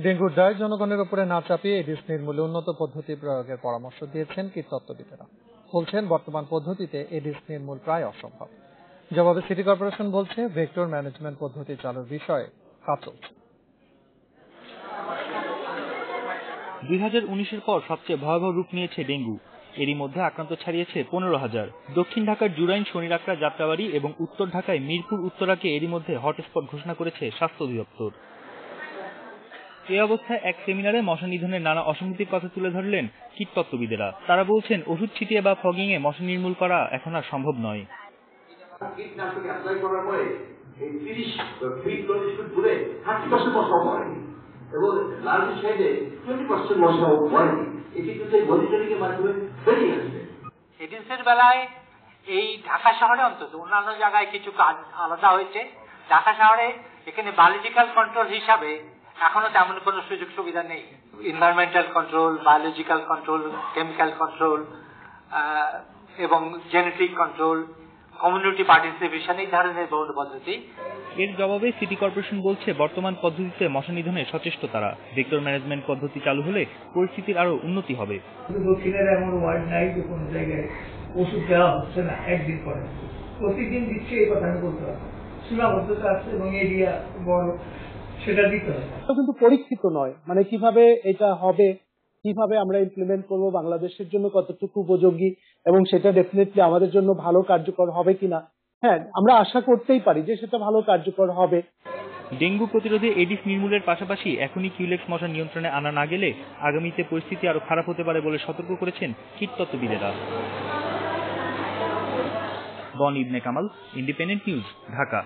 ডেঙ্গুর দায় জনগণের উপরে না চাপিয়ে এডিস নির্মূলে উন্নত পদ্ধতি প্রয়োগের পরামর্শ দিয়েছেন কীটতত্ত্ববিদেরা। বলছেন বর্তমান পদ্ধতিতে এডিস নির্মূল প্রায় অসম্ভব। জবাবে সিটি কর্পোরেশন বলছে ভেক্টর ম্যানেজমেন্ট পদ্ধতি চালুর বিষয়ে কাজ চলছে। 2019-এর পর সবচেয়ে ভয়াবহ রূপ নিয়েছে ডেঙ্গু। এরই মধ্যে আক্রান্ত ছাড়িয়েছে 15,000। দক্ষিণ ঢাকার জুরাইন, শনিরাকড়া, যাত্রাবাড়ী এবং উত্তর ঢাকায় মিরপুর উত্তরাকে এরই মধ্যে হটস্পট ঘোষণা করেছে স্বাস্থ্য অধিদপ্তর। এই অবস্থায় এক সেমিনারে মশা নিধনের নানা অসঙ্গতির কথা তুলে ধরলেন কীটতত্ত্ববিদেরা। তারা বলছেন ওষুধ ছিটিয়ে বা ফগিং এ মশা নির্মূল করা এখন আর সম্ভব নয়। কীটনাশক অ্যাপ্লাই করার পরে এই 30 ফিট 40 ফিট দূরে 30% মশাও মরেনি এবং লার্জ সাইডে 20% মশাও মরেনি। এটি কিন্তু মনিটরিং এর মাধ্যমে বেরিয়ে আসবে। এডিসের বেলায় এই ঢাকা শহরে অন্তত, অন্যান্য জায়গায় কিছু কাজ আলাদা হয়েছে। ঢাকা শহরে এখানে বায়োলজিক্যাল কন্ট্রোল হিসাবে এখনো তেমন কোনো সুযোগ সুবিধা নেই। Environmental control, biological control, chemical control এবং জেনেটিক কন্ট্রোল, কমিউনিটি পার্টিসিপেশন, এই ধরনের বহু পদ্ধতি। এর জবাবে সিটি কর্পোরেশন বলছে বর্তমান পদ্ধতিতে মশা নিধনে সচেষ্ট তারা। ভেক্টর ম্যানেজমেন্ট পদ্ধতি চালু হলে পরিস্থিতির আরো উন্নতি হবে। দক্ষিণের এমন ওয়ার্ড নাই যে কোনো জায়গায় ওষুধ দেওয়া হচ্ছে না একদিন পরে, প্রতিদিন দিচ্ছে, এই কথা আমি বলতে পারবো। সীমাবদ্ধতা আছে এবং এরিয়া বড়, সেটা দিতে হবে। কিন্তু পরীক্ষিত নয়, মানে কিভাবে এটা হবে, কিভাবে আমরা ইমপ্লিমেন্ট করব, বাংলাদেশের জন্য কতটুকু উপযোগী এবং সেটা ডেফিনেটলি আমাদের জন্য ভালো কার্যকর হবে কিনা। হ্যাঁ, আমরা আশা করতেই পারি যে সেটা ভালো কার্যকর হবে। ডেঙ্গু প্রতিরোধে এডিস নির্মূলের পাশাপাশি এখনই কিউলেক্স মশা নিয়ন্ত্রণে আনা না গেলে আগামীতে পরিস্থিতি আরো খারাপ হতে পারে বলে সতর্ক করেছেন কীটতত্ত্ববিদেরা। বন ইবনে কামাল, ইন্ডিপেন্ডেন্ট নিউজ, ঢাকা।